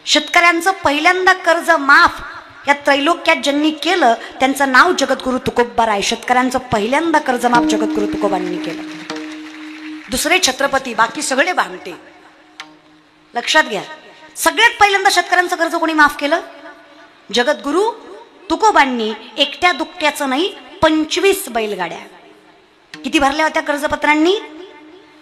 शेतकऱ्यांचं पहिल्यांदा कर्ज माफ या त्रैलोक्यात ज्यांनी केलं त्यांचं नाव जगद्गुरु तुकोबाराय. शेतकऱ्यांचं पहिल्यांदा कर्ज माफ जगद्गुरु तुकोबांनी केलं. दुसरे छत्रपती, बाकी सगळे भामटे. लक्षात घ्या, सगळ्यात पहिल्यांदा शेतकऱ्यांचं कर्ज कोणी माफ केलं? जगद्गुरु तुकोबांनी. एकट्या दुकट्याचं नाही, 25 बैलगाड्या. किती भरल्या होत्या कर्जपत्रांनी?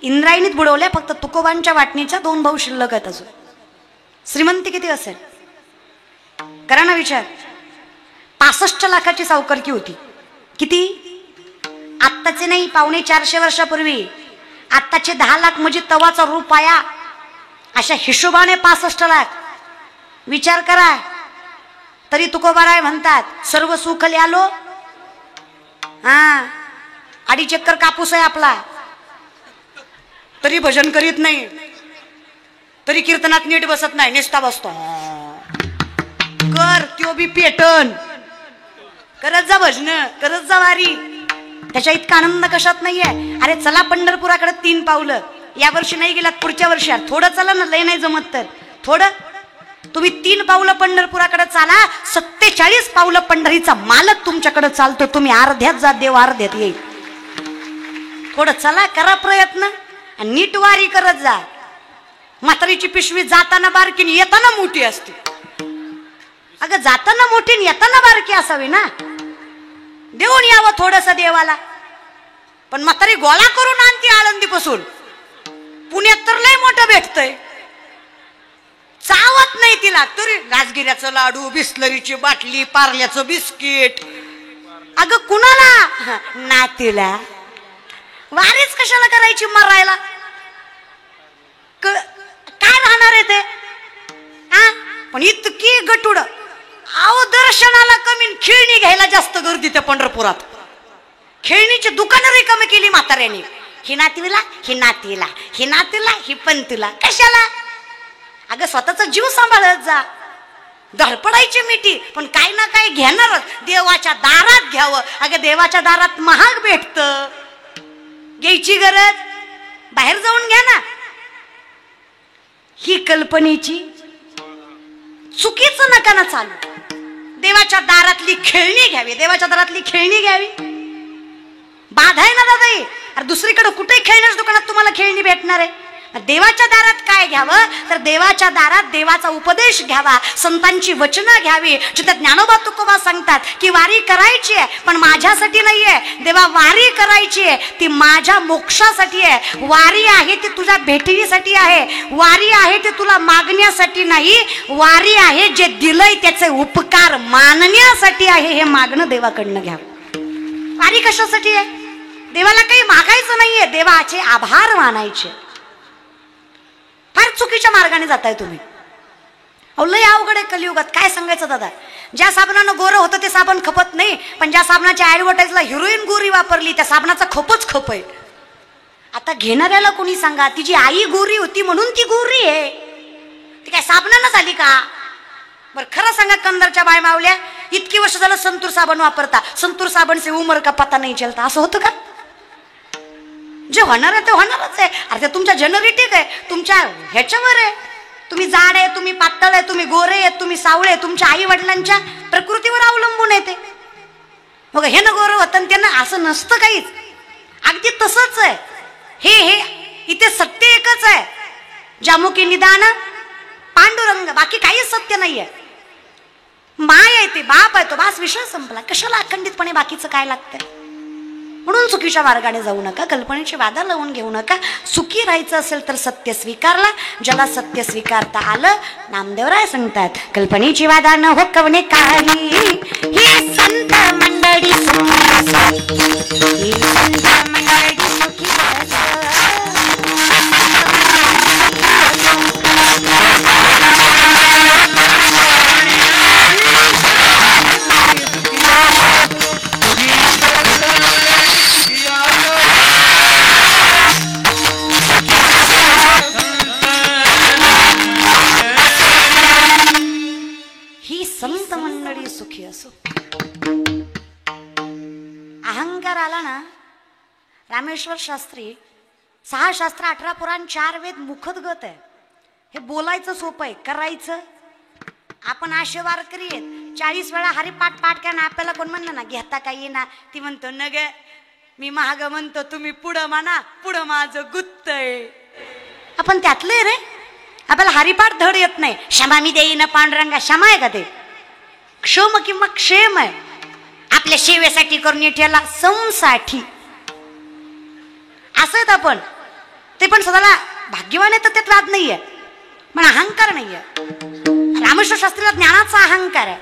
इंद्रायणीत बुडवल्या. फक्त तुकोबांच्या वाटणीच्या 2 भाऊ शिल्लक आहेत अजून. श्रीमंती किती असेल? करा ना विचार. 65 लाखाची सावकारकी होती. किती? आत्ताचे नाही, 450 वर्षापूर्वी. आत्ताचे 10 लाख म्हणजे तवाचा रुपया. अशा हिशोबाने 65 लाख. विचार करा. तरी तुकोबाराय म्हणतात सर्व सुख ल्यालो. हा, 2.5 एकर कापूस आहे आपला, तरी भजन करीत नाही, तरी कीर्तनात नीट बसत नाही, निस्ता बसतो. कर त्यो बी पेटन. करत जा भजन, करत जा वारी. त्याच्या इतका आनंद कशात नाहीये. अरे चला पंढरपुराकडे 3 पावलं. या वर्षी नाही गेलात, पुढच्या वर्षात थोडं चला ना, लय नाही जमत तर थोडं. तुम्ही 3 पावलं पंढरपुराकडे चाला, 47 पावलं पंढरीचा मालक तुमच्याकडे चालतो. तुम्ही अर्ध्यात जा, देव अर्ध्यात येईल. थोडं चला, करा प्रयत्न आणि नीट वारी करत जा. म्हातारीची पिशवी जाताना बारकी आणि येताना मोठी असते. अगं जाताना मोठी आणि येताना बारकी असावी ना. देऊन यावं थोडस देवाला. पण म्हातारी गोळा करून आणती आळंदीपासून. पुण्यात तर लय मोठं भेटतंय, चावत नाही तिला. तरी राजगिऱ्याचं लाडू, बिस्लरीची बाटली, पार्ल्याचं बिस्किट. अगं कुणाला? नातीला. वारीच कशाला करायची मरायला? काय राहणार आहे ते? हा, पण इतकी गटुड. अहो दर्शनाला कमी, खेळणी घ्यायला जास्त गर्दी त्या पंढरपुरात. खेळणीची दुकानं रिकामी केली म्हाताऱ्यांनी. ही नातीला, ही नातीला, ही नातीला, ही पंतीला. कशाला? अगं स्वतःचा जीव सांभाळत जा. धडपडायची मिठी, पण काही ना काही घेणारच. देवाच्या दारात घ्यावं. अगं देवाच्या दारात महाग भेटतं, घ्यायची गरज बाहेर जाऊन घ्या ना. ही कल्पनेची चुकीचं नका ना चालू. देवाच्या दारातली खेळणी घ्यावी, देवाच्या दारातली खेळणी घ्यावी. बाधा आहे ना दादा. अरे दुसरीकडे कुठेही खेळण्याच्या दुकानात तुम्हाला खेळणी भेटणार आहे. देवाच्या दारात काय घ्यावं तर देवाच्या दारात देवाचा उपदेश घ्यावा, संतांची वचनं घ्यावी. जिथे ज्ञानोबा तुकोबा सांगतात की वारी करायची आहे, पण माझ्यासाठी नाहीये देवा. वारी करायची आहे ती माझ्या मोक्षासाठी आहे. वारी आहे ती तुझ्या भेटणीसाठी आहे. वारी आहे ती तुला मागण्यासाठी नाही. वारी आहे जे दिलंय त्याचे उपकार मानण्यासाठी आहे. हे मागणं देवाकडनं घ्यावं. वारी कशासाठी आहे? देवाला काही मागायचं नाहीये, देवाचे आभार मानायचे. फार चुकीच्या मार्गाने जाताय तुम्ही. अहो लय अवघड आहे कलियुगात. काय सांगायचं दादा. ज्या साबणानं गोरं होतं ते साबण खपत नाही, पण ज्या साबणाच्या ऍडव्हर्टाईजला हिरोईन गोरी वापरली त्या साबणाचा खपच खप आहे. आता घेणाऱ्याला कोणी सांगा, तिची आई गोरी होती म्हणून ती गोरी आहे. ती काय साबणानं झाली का? बरं खरं सांगा कंदरच्या बाय मावल्या, इतकी वर्ष झालं संतूर साबण वापरता, संतूर साबण से उमर का पता नाही चलता. असं होतं का? जे होणार आहे ते होणारच आहे. अरे ते तुमच्या जेनरेटिक आहे, तुमच्या ह्याच्यावर आहे. तुम्ही जाड आहे, तुम्ही पातळ आहे, तुम्ही गोरे आहेत, तुम्ही सावळे आहे, तुमच्या आई वडिलांच्या प्रकृतीवर अवलंबून येते. मग हे ना गोरं होतं त्यांना असं नसतं काहीच. अगदी तसंच आहे. हे इथे सत्य एकच आहे. जामुकी निदान पांडुरंग, बाकी काहीच सत्य नाहीये. माय आहे ते, बाप आहे तो, बास विषय संपला. कशाला अखंडितपणे बाकीचं काय लागतंय? म्हणून चुकीच्या मार्गाने जाऊ नका, कल्पनेची वादा लावून घेऊ नका. सुखी राहायचं असेल तर सत्य स्वीकारला. ज्याला सत्य स्वीकारता आलं, नामदेवराय सांगतात कल्पनेची वादा न हो कवने काही. ही संत मंडळी सुखी, ही संत मंडळी सुखी. संत मंडळी सुखी असो. अहंकार आला ना. रामेश्वर शास्त्री 6 शास्त्र 18 पुराण 4 वेद मुखदगत आहे. हे बोलायचं सोपं आहे, करायचं आपण असे वारकरी आहेत 40 वेळा हरिपाठ पाठ करा ना, आपल्याला कोण म्हणलं ना घेता काही ना, ती म्हणतो न ग मी महाग म्हणतो तुम्ही पुढं म्हणा, पुढं माझं गुत्त आहे. आपण त्यातले रे, आपल्याला हरिपाठ धड येत नाही. क्षमा मी देईन पांडुरंगा, क्षमा आहे का ते? क्षम किंवा क्षेम आहे. आपल्या सेवेसाठी करून ठेला संसाठी असं आपण ते पण स्वतःला भाग्यवान आहे तर त्यात वाद नाहीये, पण अहंकार नाहीये. रामेश्वर शास्त्रीला ज्ञानाचा अहंकार आहे.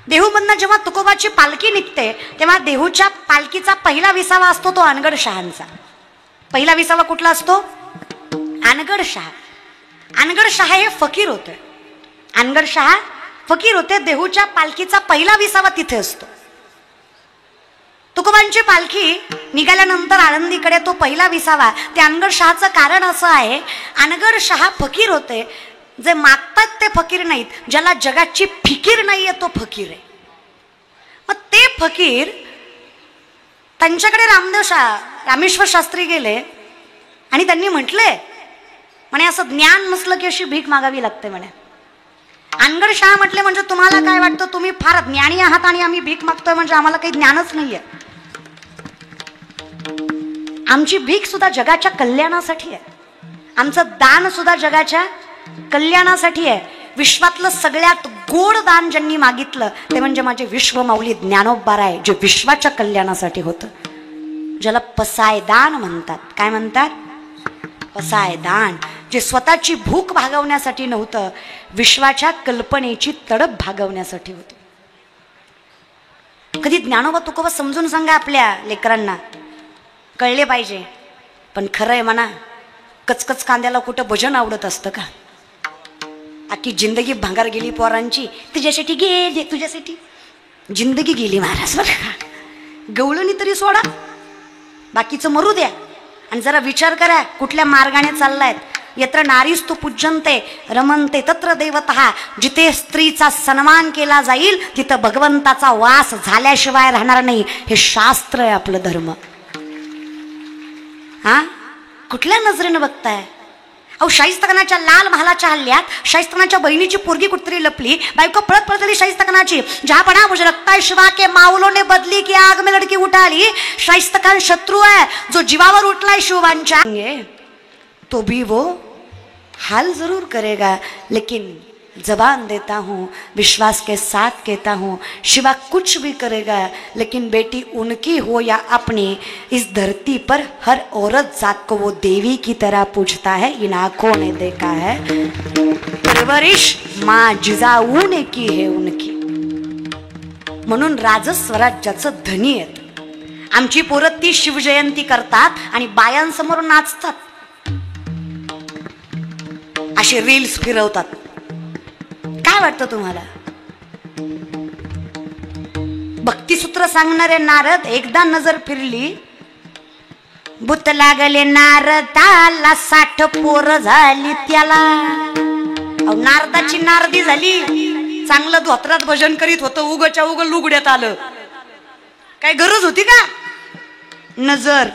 देहूमधनं जेव्हा तुकोबाची पालखी निघते तेव्हा देहूच्या पालखीचा पहिला विसावा असतो तो अनगड शहांचा. पहिला विसावा कुठला असतो? अनगड शहा. अनगड शहा हे फकीर होते. अनगड शहा फकीर होते. देहूच्या पालखीचा पहिला विसावा तिथे असतो. तुकोबांची पालखी निघाल्यानंतर आळंदीकडे तो पहिला विसावा. ते अनगड शहाचं कारण असं आहे, अनगड शहा फकीर होते. जे मागतात ते फकीर नाहीत, ज्याला जगाची फिकीर नाहीये तो फकीर आहे. मग ते फकीर त्यांच्याकडे रामेश्वर शास्त्री गेले आणि त्यांनी म्हटले म्हणे असं ज्ञान नसलं की अशी भीक मागावी लागते म्हणे. अनगड शहा म्हटले म्हणजे तुम्हाला काय वाटतं तुम्ही फार ज्ञानी आहात आणि आम्ही भीक मागतोय म्हणजे आम्हाला काही ज्ञानच नाहीये. आमची भीक सुद्धा जगाच्या कल्याणासाठी आहे. आमचं दान सुद्धा जगाच्या कल्याणासाठी आहे. विश्वातलं सगळ्यात गोड दान ज्यांनी मागितलं ते म्हणजे माझे विश्वमाऊली ज्ञानोबराय, जे विश्वाच्या कल्याणासाठी होतं, ज्याला पसाय दान म्हणतात. काय म्हणतात? पसाय दान. जे स्वतःची भूक भागवण्यासाठी नव्हतं, विश्वाच्या कल्पनेची तडप भागवण्यासाठी होतं. कधी ज्ञानोबा तुकोबा समजून सांगा आपल्या लेकरांना, कळले पाहिजे. पण खरं आहे म्हणा, कचकच कांद्याला कुठं भजन आवडत असतं का? अख्खी जिंदगी भांगार गेली पोरांची, तुझ्यासाठी गेली, तुझ्यासाठी जिंदगी गेली महाराज. बरं का, गवळणी तरी सोडा, बाकीचं मरू द्या. आणि जरा विचार करा कुठल्या मार्गाने चाललायत. यत्र नारीस्तु पूज्यन्ते रमन्ते तत्र देवतः. जिथे स्त्रीचा सन्मान केला जाईल तिथं भगवंताचा वास झाल्याशिवाय राहणार नाही. हे शास्त्र आहे आपलं धर्म. हा, कुठल्या नजरेनं बघताय? अहो, शाहिस्तखानाच्या लाल महालाच्या हल्ल्यात शाहिस्तखानाच्या बहिणीची पोरगी कुठतरी लपली, बायको पळत पळत आली शाहिस्तखानाची. जहापणा मुझे लगता है शिवा के माऊलों ने बदली की आग में लड़की उठाली. शाहिस्तखान शत्रु है जो जीवावर उठलाय शिवांच्या, तो भी वो हाल जरूर करेगा, लेकिन जबान देता हूँ, विश्वास के साथ कहता हूँ, शिवा कुछ भी करेगा लेकिन बेटी उनकी हो या अपनी, इस धरती पर हर औरत जात को वो देवी की तरह पूछता है. इन आंखों ने देखा है परवरिश माँ जिजाऊ ने की है उनकी. म्हणून राजस्वराज्याचं धनी आहेत. आमची पोरं ती शिवजयंती करतात आणि बायांसमोर नाचतात, असे रील्स फिरवतात. काय वाटतं तुम्हाला? भक्तिसूत्र सांगणारे नारद एकदा नजर फिरली, भूत लागले नारदाला 60 पोर झाली त्याला. नारदाची नारदी झाली. चांगलं धोत्रात भजन करीत होतं, उगच्या उग लुगड्यात आलं. काय गरज होती का? नजर.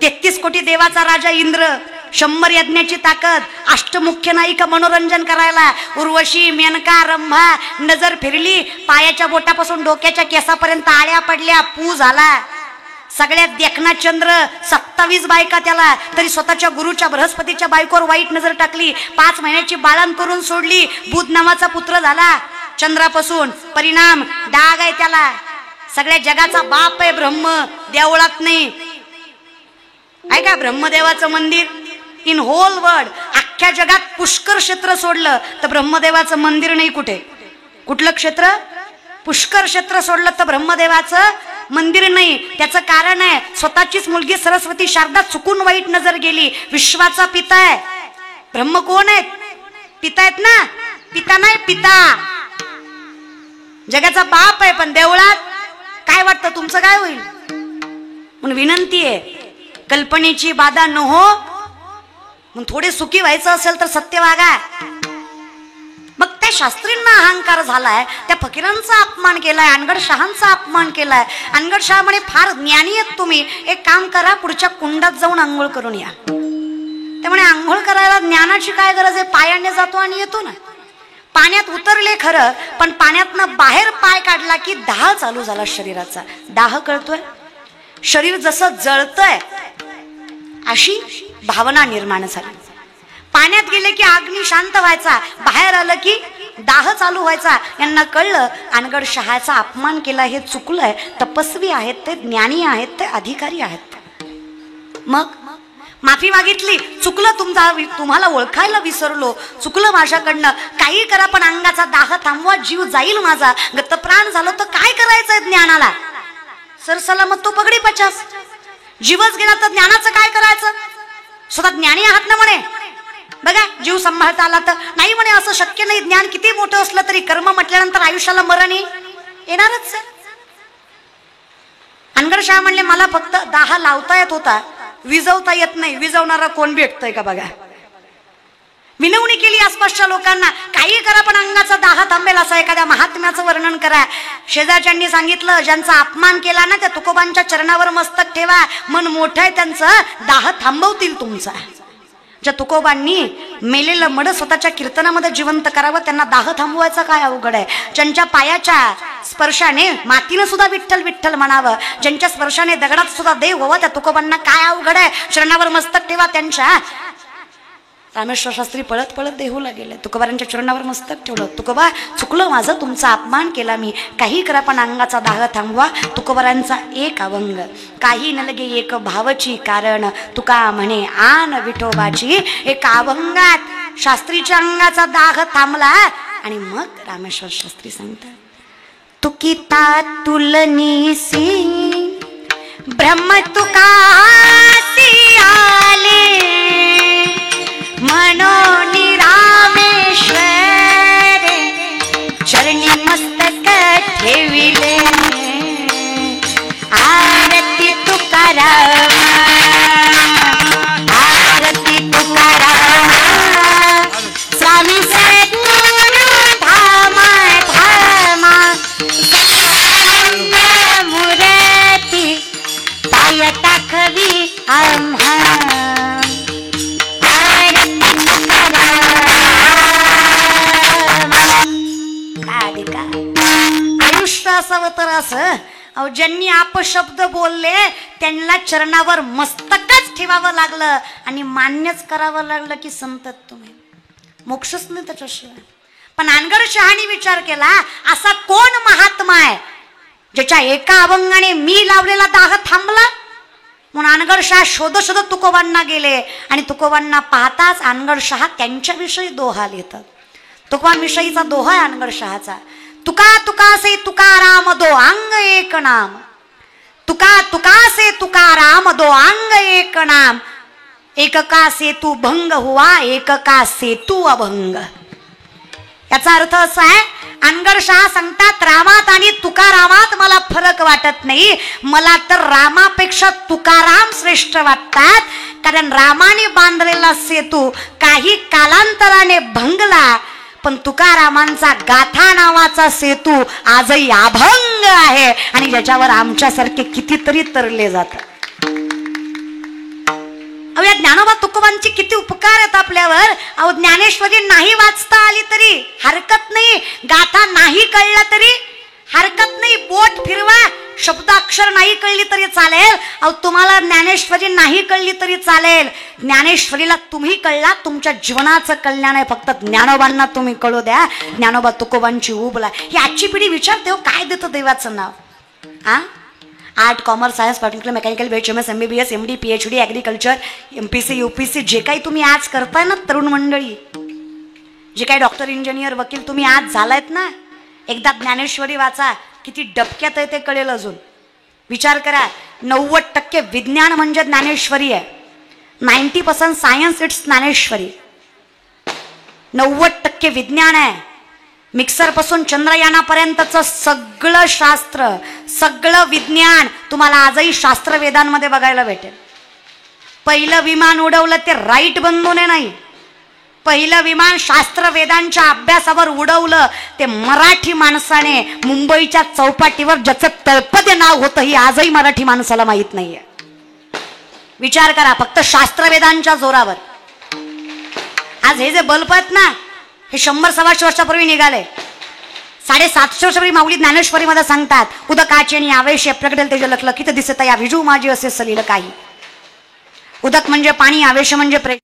33 कोटी देवाचा राजा इंद्र, 100 यज्ञाची ताकद, अष्टमुख्य नायिका मनोरंजन करायला, उर्वशी, मेनका, रंभा. नजर फिरली, पायाच्या बोटापासून डोक्याच्या केसापर्यंत आळ्या पडल्या, पू झाला. सगळ्यात देखना चंद्र, 27 बायका त्याला. तरी स्वतःच्या गुरुच्या बृहस्पतीच्या बायकोवर वाईट नजर टाकली. 5 महिन्याची बाळान करून सोडली. बुध नावाचा पुत्र झाला चंद्रापासून. परिणाम डाग आहे त्याला. सगळ्या जगाचा बाप आहे ब्रह्म, देवळात नाही. आहे का ब्रह्मदेवाचं मंदिर? इन होल वर्ल्ड, अख्ख्या जगात पुष्कर क्षेत्र सोडलं तर ब्रह्मदेवाचं मंदिर नाही कुठे. कुठलं क्षेत्र? पुष्कर क्षेत्र सोडलं तर ब्रह्मदेवाचं मंदिर नाही. त्याचं कारण आहे, स्वतःचीच मुलगी सरस्वती शारदा चुकून वाईट नजर गेली. विश्वाचा पिता आहे. ब्रह्म कोण आहेत? पिता आहेत ना. पिता नाही, पिता. जगाचा बाप आहे. पण देवळात काय वाटतं तुमचं काय होईल? म्हणून विनंती आहे, कल्पनेची बाधा न हो. मग थोडे सुखी व्हायचं असेल तर सत्य वागा. मग त्या शास्त्रींना अहंकार झालाय, त्या फकीरांचा अपमान केलाय, अनगड शहांचा अपमान केलाय. अनगड शहा म्हणे फार ज्ञानी आहेत तुम्ही, एक काम करा, पुढच्या कुंडात जाऊन आंघोळ करून या. त्यामुळे आंघोळ करायला ज्ञानाची काय गरज आहे? पायाने जातो आणि येतो ना. पाण्यात उतरले खरं, पण पाण्यातनं बाहेर पाय काढला की दाह चालू झाला शरीराचा. दाह कळतोय, शरीर जसं जळतंय अशी भावना निर्माण झाली. पाण्यात गेले की अग्नी शांत व्हायचा, बाहेर आलं की दाह चालू व्हायचा. यांना कळलं अनगड शहाचा अपमान केला हे चुकलंय. तपस्वी आहेत ते, ज्ञानी आहेत ते, अधिकारी आहेत. मग माफी मागितली, चुकलं तुम्हाला ओळखायला विसरलो, चुकलं माझ्याकडनं, काही करा पण अंगाचा दाह थांबवा, जीव जाईल माझा, गतप्राण झालं तर काय करायचंय ज्ञानाला. सरसलामत तो पगडी 50. जीवच गेला तर ज्ञानाचं काय करायचं. स्वतः ज्ञानी आहात ना म्हणे, बघा जीव सांभाळता आला तर. नाही म्हणे असं शक्य नाही, ज्ञान किती मोठं असलं तरी कर्म म्हटल्यानंतर आयुष्याला मरण येणारच. अनगड शहा म्हणले मला फक्त दाह लावता येत होता, विजवता येत नाही. विजवणारा कोण भेटतोय का बघा. विनवणी केली आसपासच्या लोकांना, काही करा पण अंगाचा दाह थांबेल. असं एखाद्या महात्म्याचं वर्णन करा. शेजारच्यांनी सांगितलं ज्यांचा अपमान केला ना त्या तुकोबांच्या चरणावर मस्तक ठेवा, मन मोठं आहे त्यांचं, दाह थांबवतील तुमचा. ज्या तुकोबांनी मेलेलं मड स्वतःच्या कीर्तनामध्ये जिवंत करावं त्यांना दाह थांबवायचा काय अवघड आहे. ज्यांच्या पायाच्या स्पर्शाने मातीनं सुद्धा विठ्ठल विठ्ठल म्हणावं, ज्यांच्या स्पर्शाने दगडात सुद्धा देव व्हावं त्या तुकोबांना काय अवघड आहे. चरणावर मस्तक ठेवा त्यांच्या. रामेश्वर शास्त्री पळत पळत देहूला गेले, तुकोबारांच्या चरणावर मस्तक ठेवलं. तुकोबा चुकलं माझं, तुमचा अपमान केला मी, काही करा पण अंगाचा दाह थांबवा. तुकोबारांचा एक अभंग, काही न लगे एक भावची कारण, तुका म्हणे आन विठोबाची. एका अभंगात शास्त्रीच्या अंगाचा दाह थांबला. आणि मग रामेश्वर शास्त्री सांगतात, तुकिता तुलनीसी ब्रह्म तुकासी आले, मनोनी रामेश्वर चरणी मस्तक ठेविले. आरती तुकाराम, आरती तुकाराम, स्वामी सद्गुरु धामा धामा, मूर्ती पाय टाकवी आम्हा. आयुष्य असावं तर असं, अहो ज्यांनी अपशब्द बोलले त्यांना चरणावर मस्तकच ठेवावं लागलं आणि मान्यच करावं लागलं की संत तुम्ही, मोक्षच नाही त्याच्याशिवाय. पण अनगड शहानी विचार केला असा कोण महात्मा आहे ज्याच्या एका अभंगाने मी लावलेला दाह थांबला. म्हणून अनगड शहा शोध शोधत तुकोबांना गेले आणि तुकोबांना पाहताच अनगड शहा त्यांच्याविषयी दोहा लिहितात. तुकोबांविषयीचा दोहा आहे अनगड शहाचा. तुका तुका से तुकाराम दो अंग एक नाम, तुका तुका से तुकाराम दो अंग एक नाम, एक का सेतू भंग हुआ एक का सेतू अभंग. याचा अर्थ असा आहे, अनगड शहा सांगतात रामात आणि तुकारामात मला फरक वाटत नाही, मला तर रामापेक्षा तुकाराम श्रेष्ठ वाटतात. कारण रामाने बांधलेला सेतू काही कालांतराने भंगला, पण तुकारामांचा गाथा नावाचा सेतू आजही अभंग आहे आणि ज्याच्यावर आमच्यासारखे कितीतरी तरले जातात. अहो या ज्ञानोबा तुकोबांची किती उपकार आहेत आपल्यावर. अहो ज्ञानेश्वरी नाही वाचता आली तरी हरकत नाही, गाथा नाही कळलं तरी हरकत नाही, बोट फिरवा, शब्दाक्षर नाही कळली तरी चालेल. अहो तुम्हाला ज्ञानेश्वरी नाही कळली तरी चालेल, ज्ञानेश्वरीला तुम्ही कळला, तुमच्या जीवनाचं कल्याण आहे. फक्त ज्ञानोबांना तुम्ही कळू द्या. ज्ञानोबा तुकोबांची उबला. ही आजची पिढी विचारते हो काय देतं देवाचं नाव. Art, commerce, science, particular, mechanical, BHMS, MBBS, MD, PhD, agriculture, MPC, UPC जे काही तुम्ही आज करताय ना तरुण मंडळी, जे काही डॉक्टर, इंजिनियर, वकील तुम्ही आज झालायत ना, एकदा ज्ञानेश्वरी वाचा, किती डबक्यात आहे ते कळेल. अजून विचार करा, 90% विज्ञान म्हणजे ज्ञानेश्वरी आहे, 90% सायन्स इट्स ज्ञानेश्वरी. 90% विज्ञान आहे. मिक्सर पासून चंद्रयानापर्यंतचं सगळं शास्त्र, सगळं विज्ञान तुम्हाला आजही शास्त्र वेदांमध्ये बघायला भेटेल. पहिलं विमान उडवलं ते राईट बंधूने नाही, पहिलं विमान शास्त्र वेदांच्या अभ्यासावर उडवलं ते मराठी माणसाने मुंबईच्या चौपाटीवर, ज्याचं तळपदे नाव होतं ही आजही मराठी माणसाला माहित नाहीये. विचार करा, फक्त शास्त्र वेदांच्या जोरावर. आज हे जे बल्ब आहेत ना, हे 100-125 वर्षापूर्वी निघाले. 750 वर्षापूर्वी माऊली ज्ञानेश्वरीमध्ये सांगतात, उदकाचे आणि आवेश प्रगटेल तेज लखलखित दिसत या विजू माझी असे सलील काही. उदक म्हणजे पाणी, आवेश म्हणजे प्रेम.